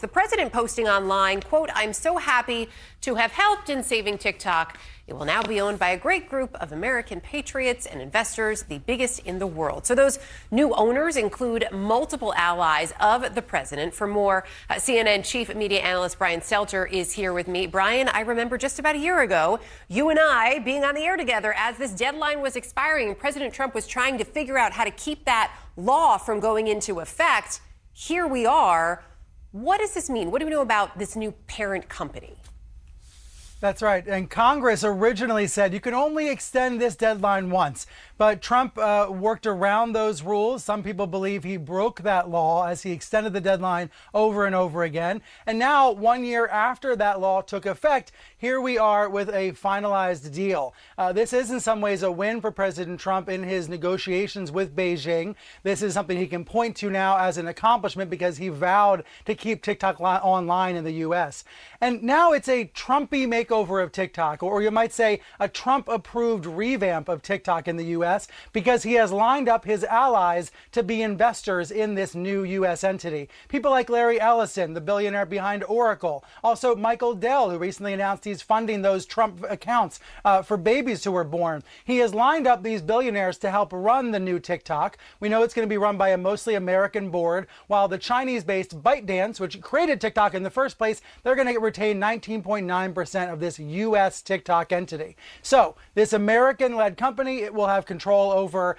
The president posting online, quote, "I'm so happy to have helped in saving TikTok. It will now be owned by a great group of American patriots and investors, the biggest in the world." So those new owners include multiple allies of the president. For more, CNN chief media analyst Brian Stelter is here with me. Brian, I remember just about a year ago, you and I being on the air together as this deadline was expiring and President Trump was trying to figure out how to keep that law from going into effect. Here we are. What does this mean? What do we know about this new parent company? That's right. And Congress originally said you can only extend this deadline once. But Trump worked around those rules. Some people believe he broke that law as he extended the deadline over and over again. And now, 1 year after that law took effect, here we are with a finalized deal. This is in some ways a win for President Trump in his negotiations with Beijing. This is something he can point to now as an accomplishment because he vowed to keep TikTok online in the U.S. And now it's a Trumpy makeover of TikTok, or you might say a Trump-approved revamp of TikTok in the U.S. because he has lined up his allies to be investors in this new U.S. entity. People like Larry Ellison, the billionaire behind Oracle. Also Michael Dell, who recently announced he's funding those Trump accounts for babies who were born. He has lined up these billionaires to help run the new TikTok. We know it's going to be run by a mostly American board, while the Chinese-based ByteDance, which created TikTok in the first place, they're going to retain 19.9% of this U.S. TikTok entity. So this American-led company, it will have control over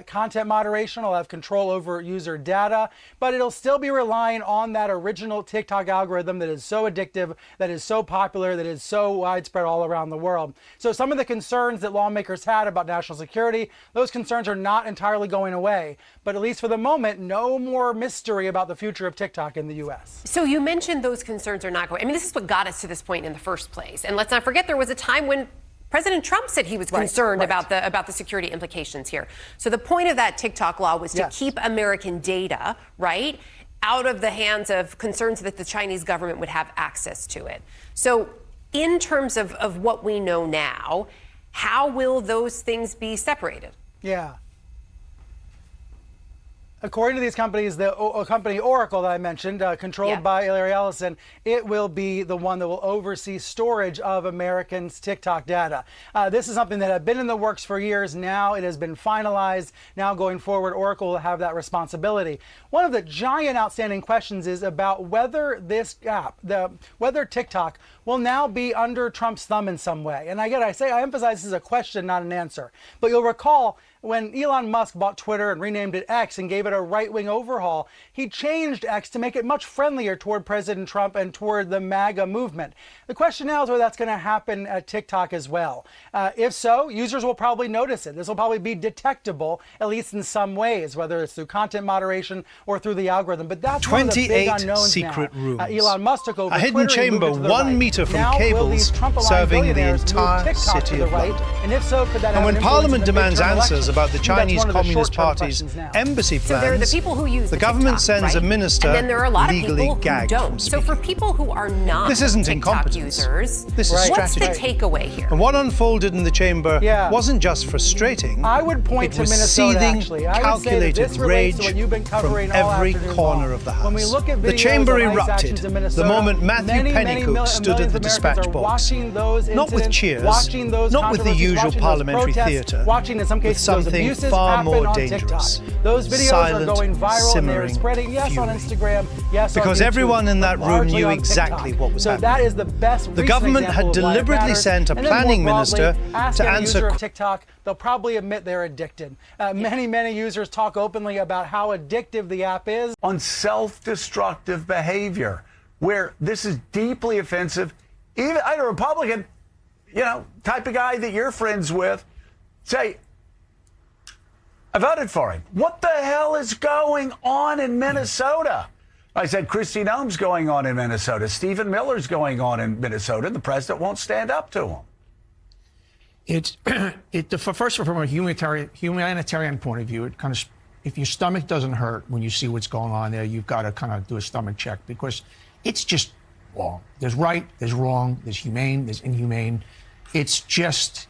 content moderation, it'll have control over user data, but it'll still be relying on that original TikTok algorithm that is so addictive, that is so popular, that is so widespread all around the world. So some of the concerns that lawmakers had about national security, those concerns are not entirely going away. But at least for the moment, no more mystery about the future of TikTok in the U.S. So you mentioned those concerns are not going. I mean, this is what got us to this point in the first place. And let's not forget there was a time when President Trump said he was concerned about the security implications here. So the point of that TikTok law was to keep American data, right, out of the hands of concerns that the Chinese government would have access to it. So in terms of what we know now, how will those things be separated? Yeah. According to these companies, the company Oracle that I mentioned, controlled by Larry Ellison, it will be the one that will oversee storage of Americans' TikTok data. This is something that had been in the works for years. Now it has been finalized. Now going forward, Oracle will have that responsibility. One of the giant outstanding questions is about whether this app, whether TikTok will now be under Trump's thumb in some way. And I emphasize this is a question, not an answer. But you'll recall when Elon Musk bought Twitter and renamed it X and gave it a right-wing overhaul, he changed X to make it much friendlier toward President Trump and toward the MAGA movement. The question now is whether that's going to happen at TikTok as well. If so, users will probably notice it. This will probably be detectable, at least in some ways, whether it's through content moderation or through the algorithm. But that's one of the big unknowns secret now. rooms. Elon Musk took over a hidden Twitter, chamber 1 meter from now, cables serving the entire city of London. And if so, could that and when Parliament demands answers elections? about the Chinese Communist Party's embassy plans, so there are the people who use the government TikTok, sends a minister and then there are a lot of legally people gagged who from don't. So speaking. for people who are not This isn't TikTok incompetence. users, This is what's strategy. the takeaway here? And what unfolded in the chamber wasn't just frustrating. I would point it to was Minnesota, seething, actually. I calculated would say that this relates rage to what you've been from covering all every afternoon corner long. of the House. When we look at The videos chamber of ICE erupted actions in Minnesota, the moment Matthew Pennycook stood at the dispatch box. Not with cheers, not with the usual parliamentary theatre, watching in some with cases those something abuses far happen more on dangerous. TikTok. Those videos Silent, are going viral and they're simmering spreading, yes, on fury. Instagram, yes, Because on YouTube, everyone in that but room largely knew on exactly TikTok. what was so happening. that is the best The recent government example had of why it deliberately matters. sent a And then planning more broadly, minister ask to any answer user of TikTok, they'll probably admit they're addicted. Many users talk openly about how addictive the app is. On self-destructive behavior, where this is deeply offensive. Even I had a Republican, type of guy that you're friends with, say, I voted for him. What the hell is going on in Minnesota? I said, Kristi Noem's going on in Minnesota. Stephen Miller's going on in Minnesota. The president won't stand up to him. First, from a humanitarian point of view, it kind of, if your stomach doesn't hurt when you see what's going on there, you've got to kind of do a stomach check because it's just wrong. There's right, there's wrong, there's humane, there's inhumane. It's just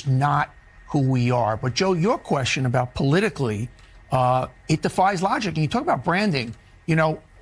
not who we are. But Joe, your question about politically, it defies logic. And you talk about branding.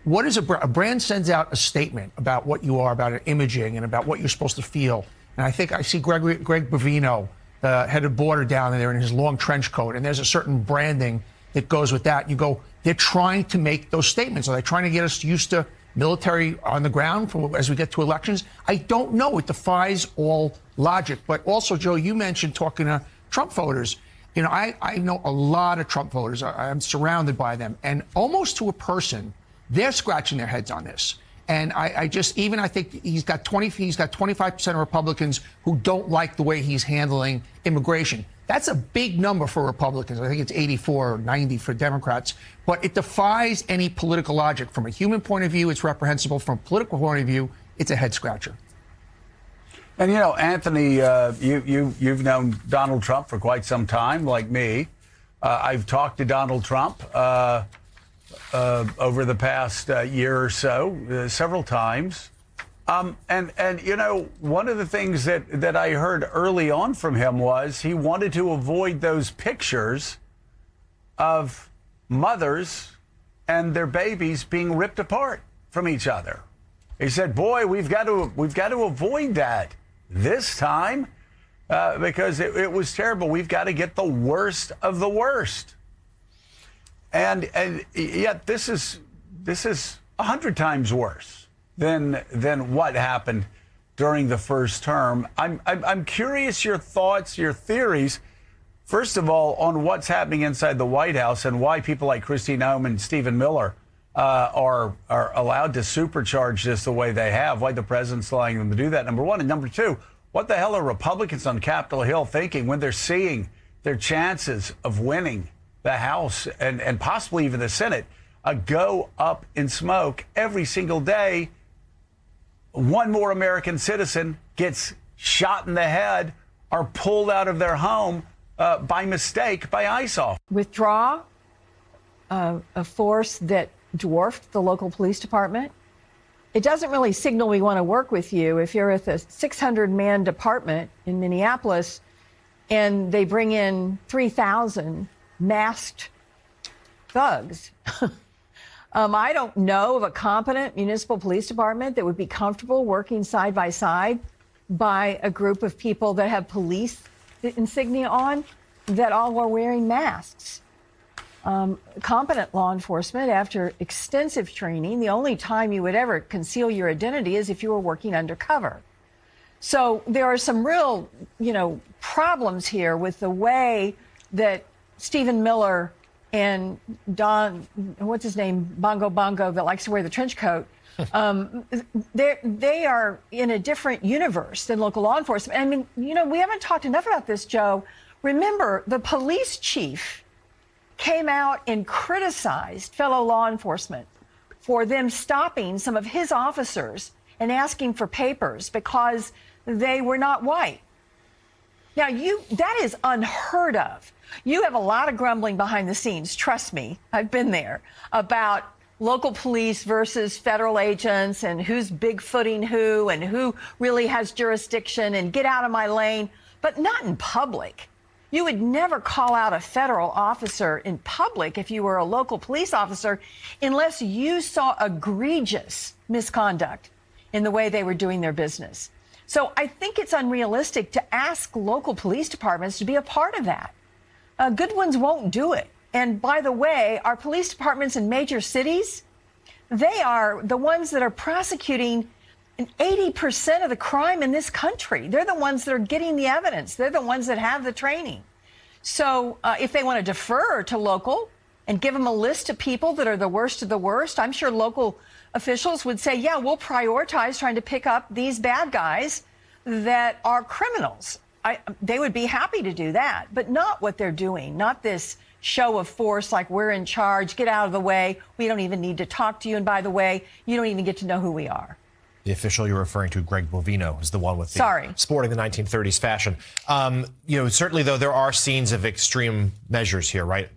what is a brand sends out a statement about what you are, about imaging, and about what you're supposed to feel. And I think I see Greg Bovino, the head of border down there in his long trench coat, and there's a certain branding that goes with that. You go, they're trying to make those statements. Are they trying to get us used to military on the ground as we get to elections? I don't know. It defies all logic. But also, Joe, you mentioned talking to Trump voters. You know, I know a lot of Trump voters. I'm surrounded by them. And almost to a person, they're scratching their heads on this. And I think he's got 25% of Republicans who don't like the way he's handling immigration. That's a big number for Republicans. I think it's 84 or 90 for Democrats. But it defies any political logic. From a human point of view, it's reprehensible. From a political point of view, it's a head scratcher. And, you know, Anthony, you've known Donald Trump for quite some time, like me. I've talked to Donald Trump over the past year or so, several times. And you know, one of the things that I heard early on from him was he wanted to avoid those pictures of mothers and their babies being ripped apart from each other. He said, boy, we've got to avoid that this time because it was terrible. We've got to get the worst of the worst. And yet this is 100 times worse than what happened during the first term. I'm curious your thoughts, your theories, first of all, on what's happening inside the White House and why people like Kristi Noem and Stephen Miller are allowed to supercharge this the way they have, why the president's allowing them to do that, number one. And number two, what the hell are Republicans on Capitol Hill thinking when they're seeing their chances of winning the House and possibly even the Senate go up in smoke every single day? One more American citizen gets shot in the head or pulled out of their home by mistake by ICE officers. Withdraw a force that dwarfed the local police department. It doesn't really signal we want to work with you if you're at the 600-man department in Minneapolis and they bring in 3,000 masked thugs. I don't know of a competent municipal police department that would be comfortable working side by side by a group of people that have police insignia on that all were wearing masks. Competent law enforcement, after extensive training, the only time you would ever conceal your identity is if you were working undercover. So there are some real, problems here with the way that Stephen Miller and Don, what's his name, Bongo that likes to wear the trench coat, they are in a different universe than local law enforcement. I mean, we haven't talked enough about this, Joe. Remember, the police chief came out and criticized fellow law enforcement for them stopping some of his officers and asking for papers because they were not white. Now, that is unheard of. You have a lot of grumbling behind the scenes, trust me, I've been there, about local police versus federal agents and who's bigfooting who and who really has jurisdiction and get out of my lane, but not in public. You would never call out a federal officer in public if you were a local police officer unless you saw egregious misconduct in the way they were doing their business. So I think it's unrealistic to ask local police departments to be a part of that. Good ones won't do it. And by the way, our police departments in major cities, they are the ones that are prosecuting 80% of the crime in this country. They're the ones that are getting the evidence. They're the ones that have the training. So if they want to defer to local and give them a list of people that are the worst of the worst, I'm sure local officials would say, yeah, we'll prioritize trying to pick up these bad guys that are criminals. They would be happy to do that, but not what they're doing, not this show of force like we're in charge, get out of the way, we don't even need to talk to you, and by the way, you don't even get to know who we are. The official you're referring to, Greg Bovino, is the one with the sporting the 1930s fashion. Certainly, though, there are scenes of extreme measures here, right?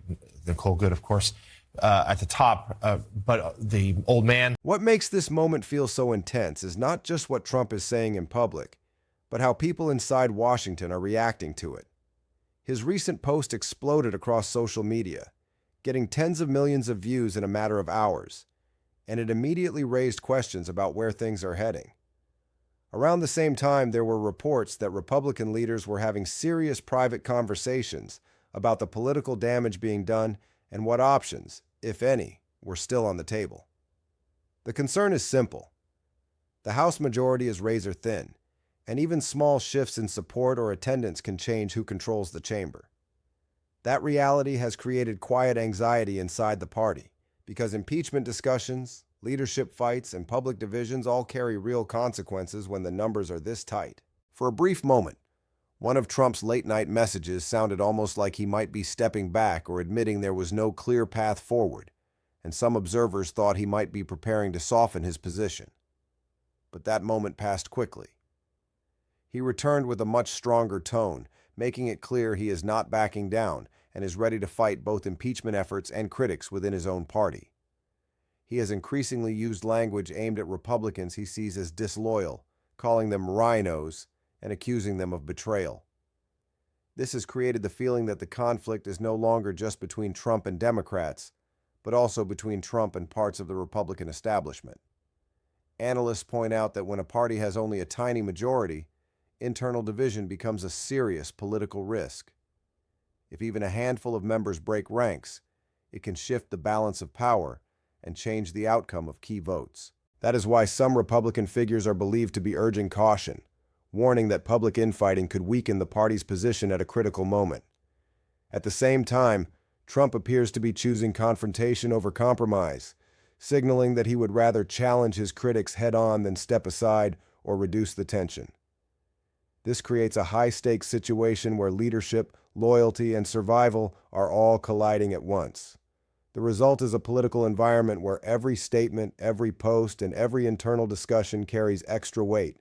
Nicole Good, of course, at the top, but the old man. What makes this moment feel so intense is not just what Trump is saying in public, but how people inside Washington are reacting to it. His recent post exploded across social media, getting tens of millions of views in a matter of hours. and it immediately raised questions about where things are heading. Around the same time, there were reports that Republican leaders were having serious private conversations about the political damage being done and what options, if any, were still on the table. The concern is simple. The House majority is razor thin, and even small shifts in support or attendance can change who controls the chamber. That reality has created quiet anxiety inside the party, because impeachment discussions, leadership fights, and public divisions all carry real consequences when the numbers are this tight. For a brief moment, one of Trump's late-night messages sounded almost like he might be stepping back or admitting there was no clear path forward, and some observers thought he might be preparing to soften his position. But that moment passed quickly. He returned with a much stronger tone, making it clear he is not backing down and is ready to fight both impeachment efforts and critics within his own party. He has increasingly used language aimed at Republicans he sees as disloyal, calling them rhinos and accusing them of betrayal. This has created the feeling that the conflict is no longer just between Trump and Democrats, but also between Trump and parts of the Republican establishment. Analysts point out that when a party has only a tiny majority, internal division becomes a serious political risk. If even a handful of members break ranks, it can shift the balance of power and change the outcome of key votes. That is why some Republican figures are believed to be urging caution, warning that public infighting could weaken the party's position at a critical moment. At the same time, Trump appears to be choosing confrontation over compromise, signaling that he would rather challenge his critics head-on than step aside or reduce the tension. This creates a high-stakes situation where leadership, loyalty, and survival are all colliding at once. The result is a political environment where every statement, every post, and every internal discussion carries extra weight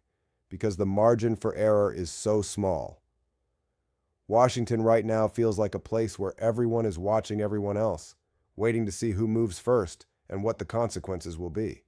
because the margin for error is so small. Washington right now feels like a place where everyone is watching everyone else, waiting to see who moves first and what the consequences will be.